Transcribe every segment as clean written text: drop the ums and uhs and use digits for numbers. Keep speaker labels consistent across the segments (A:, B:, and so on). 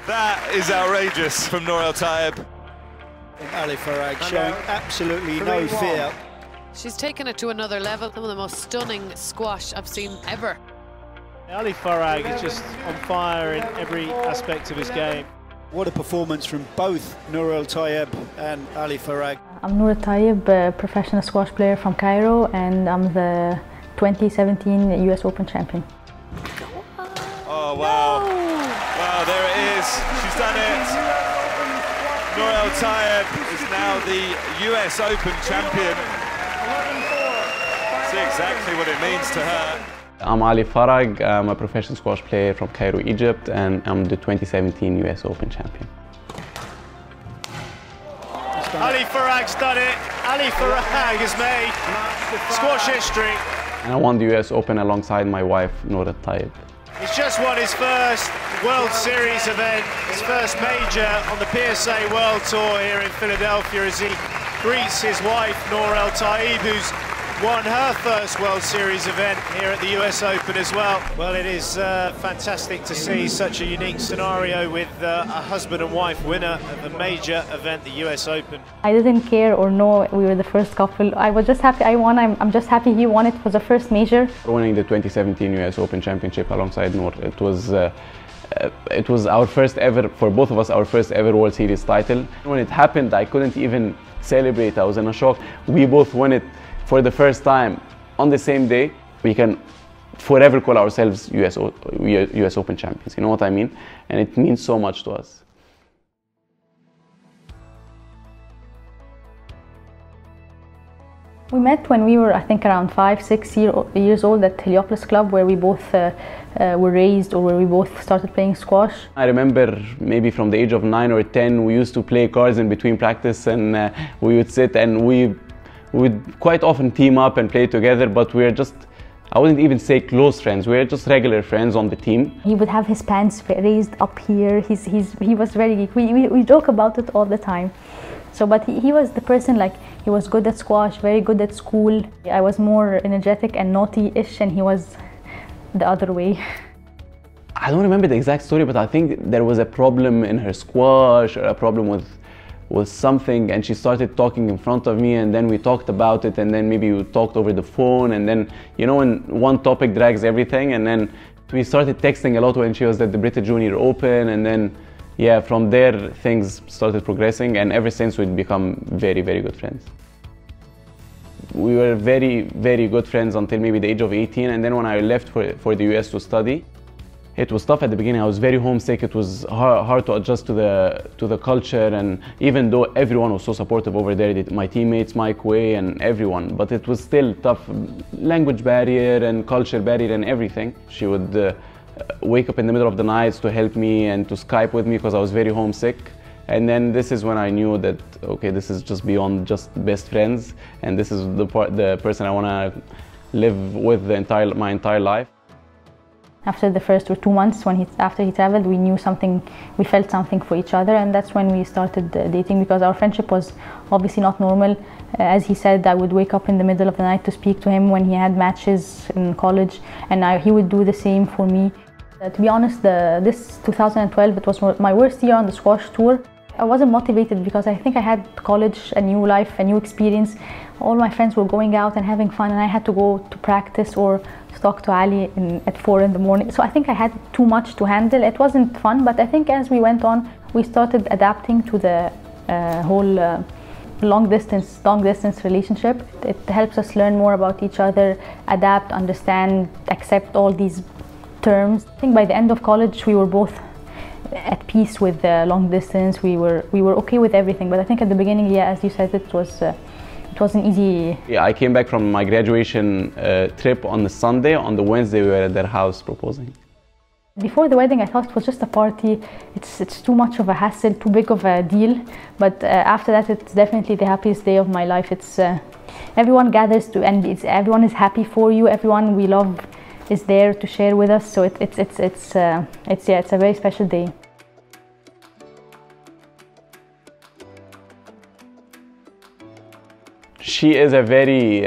A: That is outrageous from Nour El Tayeb.
B: Ali Farag showing absolutely no fear.
C: She's taken it to another level. Some of the most stunning squash I've seen ever.
D: Ali Farag is just on fire in every aspect of his game.
B: What a performance from both Nour El Tayeb and Ali Farag.
E: I'm Nour El Tayeb, a professional squash player from Cairo, and I'm the 2017 US Open champion.
A: Oh, wow. Wow, there it is. She's done it. Nour El Tayeb is now the US Open champion. See exactly what it means to her.
F: I'm Ali Farag. I'm a professional squash player from Cairo, Egypt, and I'm the 2017 US Open champion.
D: Ali Farag's done it. Ali Farag has made squash history.
F: And I won the US Open alongside my wife, Nour El Tayeb.
D: He's just won his first World Series event, his first major on the PSA World Tour here in Philadelphia as he greets his wife, Nour El Tayeb, who's won her first World Series event here at the US Open as well. Well, it is fantastic to see such a unique scenario with a husband and wife winner of a major event, the US Open.
E: I didn't care or know we were the first couple. I was just happy I won. I'm just happy he won. It was the first major.
F: Winning the 2017 US Open Championship alongside Nour, it was our first ever, for both of us, our first ever World Series title. When it happened, I couldn't even celebrate. I was in a shock. We both won it for the first time on the same day. We can forever call ourselves US Open champions, you know what I mean? And it means so much to us.
E: We met when we were, I think, around 5-6 years old at Heliopolis Club, where we both were raised, or where we both started playing squash.
F: I remember maybe from the age of 9 or 10, we used to play cards in between practice, and we would sit and we would quite often team up and play together, but we're just, I wouldn't even say close friends, we're just regular friends on the team.
E: He would have his pants raised up here. He was very geek. We joke about it all the time. So, but he was the person, like, he was good at squash, very good at school. I was more energetic and naughty-ish, and he was the other way.
F: I don't remember the exact story, but I think there was a problem in her squash, or a problem with something, and she started talking in front of me, and then we talked about it, and then maybe we talked over the phone, and then, you know, when one topic drags everything, and then we started texting a lot when she was at the British Junior Open, and then, yeah, from there things started progressing, and ever since we'd become very, very good friends. We were very, very good friends until maybe the age of 18, and then when I left for the US to study, it was tough at the beginning. I was very homesick. It was hard to adjust to the culture, and even though everyone was so supportive over there, my teammates, Mike Way, and everyone, but it was still tough. Language barrier and culture barrier and everything. She would wake up in the middle of the nights to help me and to Skype with me because I was very homesick. And then this is when I knew that, okay, this is just beyond just best friends, and this is the person I want to live with my entire life.
E: After the first 2 months, after he traveled, we knew something, we felt something for each other, and that's when we started dating, because our friendship was obviously not normal. As he said, I would wake up in the middle of the night to speak to him when he had matches in college, and he would do the same for me. To be honest, this 2012, it was my worst year on the squash tour. I wasn't motivated because I think I had college, a new life, a new experience. All my friends were going out and having fun, and I had to go to practice or talk to Ali at 4 in the morning. So I think I had too much to handle. It wasn't fun, but I think as we went on, we started adapting to the whole long distance relationship. It helps us learn more about each other, adapt, understand, accept all these terms. I think by the end of college, we were both at peace with the long distance. We were okay with everything, but I think at the beginning, yeah, as you said, it wasn't easy.
F: Yeah, I came back from my graduation trip on the Sunday. On the Wednesday, we were at their house proposing.
E: Before the wedding, I thought it was just a party. It's too much of a hassle, too big of a deal. But after that, it's definitely the happiest day of my life. It's everyone gathers and everyone is happy for you. Everyone we love is there to share with us. So it's a very special day. She
F: is a very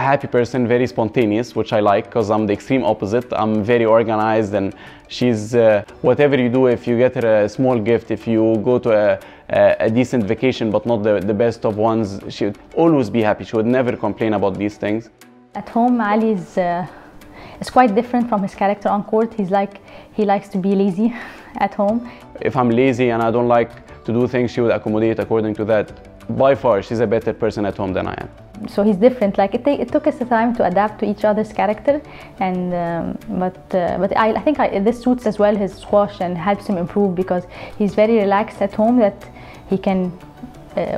F: happy person, very spontaneous, which I like because I'm the extreme opposite. I'm very organized, and she's whatever you do, if you get her a small gift, if you go to a decent vacation but not the best of ones, she would always be happy. She would never complain about these things.
E: At home, Ali is quite different from his character on court. He likes to be lazy at home.
F: If I'm lazy and I don't like to do things, she would accommodate according to that. By far, she's a better person at home than I am.
E: So he's different. Like it took us a time to adapt to each other's character, and but I think this suits as well his squash and helps him improve, because he's very relaxed at home, that he can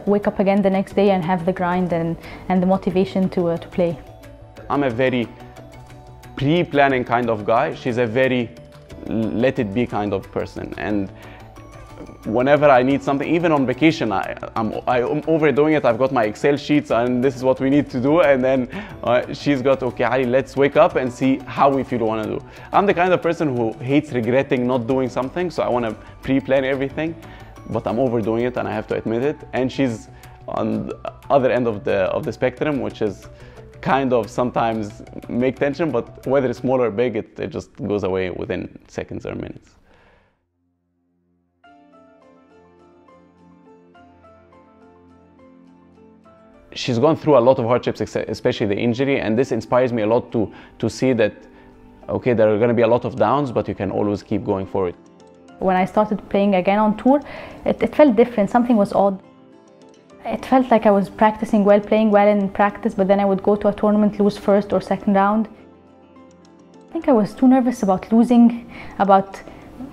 E: wake up again the next day and have the grind and the motivation to play.
F: I'm a very pre-planning kind of guy. She's a very let it be kind of person, and whenever I need something, even on vacation, I'm overdoing it. I've got my Excel sheets and this is what we need to do, and then she's got, okay, Ali, let's wake up and see how we feel we want to do. I'm the kind of person who hates regretting not doing something, so I want to pre-plan everything, but I'm overdoing it and I have to admit it. And she's on the other end of the spectrum, which is kind of sometimes make tension, but whether it's small or big, it just goes away within seconds or minutes. She's gone through a lot of hardships, especially the injury, and this inspires me a lot to see that, okay, there are going to be a lot of downs, but you can always keep going forward.
E: When I started playing again on tour, it felt different. Something was odd. It felt like I was practicing well, playing well in practice, but then I would go to a tournament, lose first or second round. I think I was too nervous about losing, about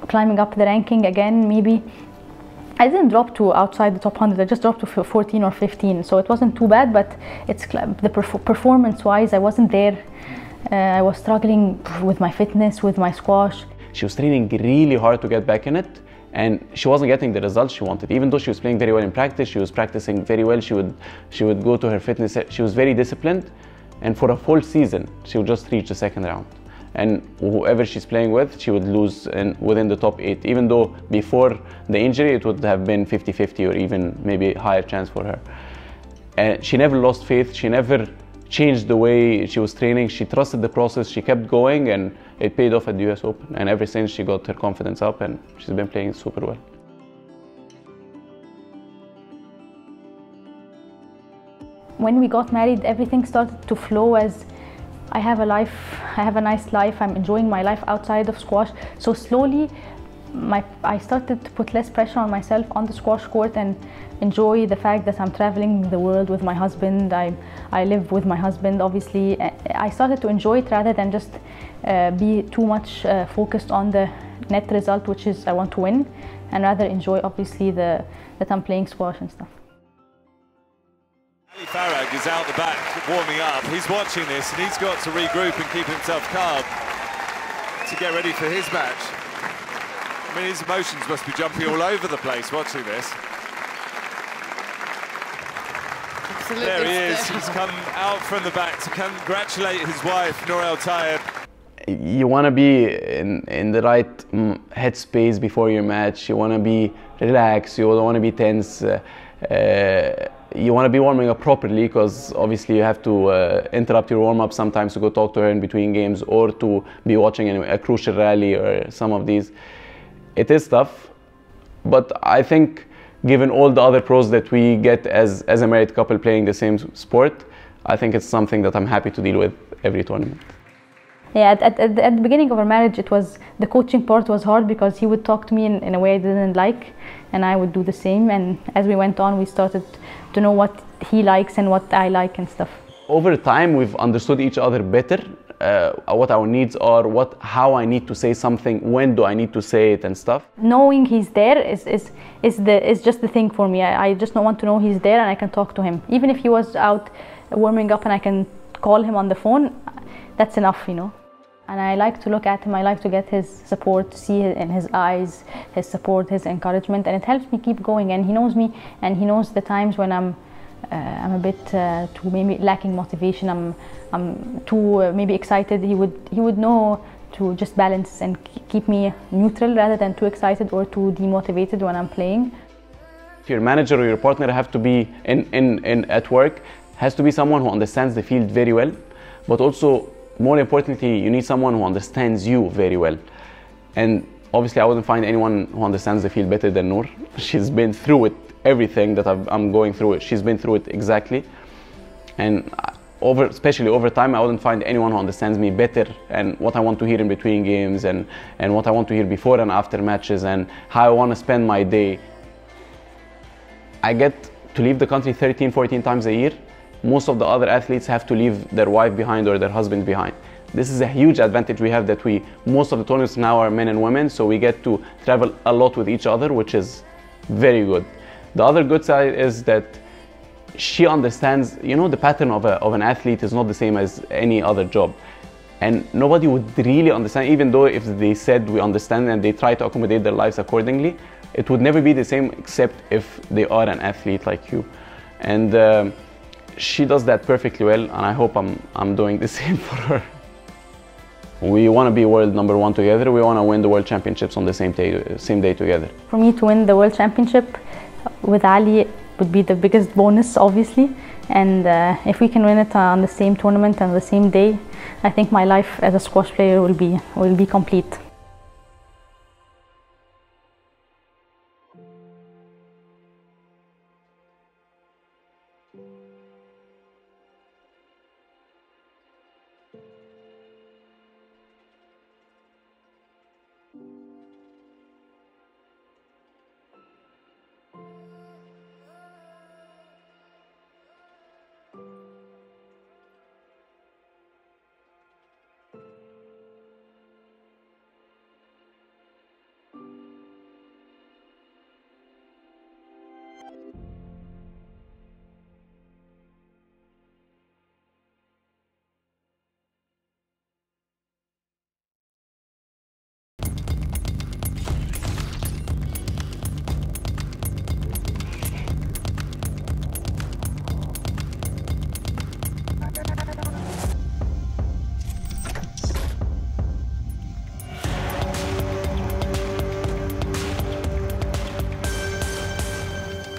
E: climbing up the ranking again, maybe. I didn't drop to outside the top 100, I just dropped to 14 or 15, so it wasn't too bad, but it's the performance-wise, I wasn't there. I was struggling with my fitness, with my squash.
F: She was training really hard to get back in it, and she wasn't getting the results she wanted. Even though she was playing very well in practice, she was practicing very well, she would go to her fitness, she was very disciplined, and for a full season, she would just reach the second round. And whoever she's playing with, she would lose within the top 8, even though before the injury it would have been 50-50 or even maybe a higher chance for her. And she never lost faith, she never changed the way she was training, she trusted the process, she kept going, and it paid off at the US Open. And ever since, she got her confidence up and she's been playing super well.
E: When we got married, everything started to flow as I have a life, I have a nice life, I'm enjoying my life outside of squash. So slowly, I started to put less pressure on myself on the squash court and enjoy the fact that I'm traveling the world with my husband. I live with my husband, obviously. I started to enjoy it rather than just be too much focused on the net result, which is I want to win, and rather enjoy, obviously, that I'm playing squash and stuff.
A: Ali Farag is out the back warming up. He's watching this and he's got to regroup and keep himself calm to get ready for his match. I mean, his emotions must be jumping all over the place watching this.
C: Absolutely.
A: There he is. He's come out from the back to congratulate his wife, Nour El Tayeb.
F: You want to be in the right headspace before your match. You want to be relaxed. You don't want to be tense. You want to be warming up properly, because obviously you have to interrupt your warm-up sometimes to go talk to her in between games, or to be watching a crucial rally or some of these. It is tough, but I think given all the other pros that we get as a married couple playing the same sport, I think it's something that I'm happy to deal with every tournament.
E: Yeah, at the beginning of our marriage, the coaching part was hard, because he would talk to me in a way I didn't like, and I would do the same. And as we went on, we started to know what he likes and what I like and stuff.
F: Over time, we've understood each other better, what our needs are, how I need to say something, when do I need to say it and stuff.
E: Knowing he's there is just the thing for me. I just don't want to know he's there and I can talk to him. Even if he was out warming up and I can call him on the phone, that's enough, you know. And I like to look at him, I like to get his support, to see in his eyes, his support, his encouragement, and it helps me keep going. And he knows me, and he knows the times when I'm a bit too maybe lacking motivation, I'm too maybe excited. He would know to just balance and keep me neutral rather than too excited or too demotivated when I'm playing.
F: If your manager or your partner have to be at work, has to be someone who understands the field very well, but also, more importantly, you need someone who understands you very well. And obviously I wouldn't find anyone who understands the field better than Noor. She's been through it, everything that I'm going through it. She's been through it exactly. And especially over time, I wouldn't find anyone who understands me better, and what I want to hear in between games, and what I want to hear before and after matches, and how I want to spend my day. I get to leave the country 13, 14 times a year. Most of the other athletes have to leave their wife behind or their husband behind. This is a huge advantage we have, that most of the tournaments now are men and women, so we get to travel a lot with each other, which is very good. The other good side is that she understands, you know, the pattern of an athlete is not the same as any other job. And nobody would really understand, even though if they said we understand and they try to accommodate their lives accordingly, it would never be the same except if they are an athlete like you. And she does that perfectly well, and I hope I'm doing the same for her. We want to be world #1 together. We want to win the world championships on the same day together.
E: For me to win the world championship with Ali would be the biggest bonus, obviously. And if we can win it on the same tournament and the same day, I think my life as a squash player will be complete.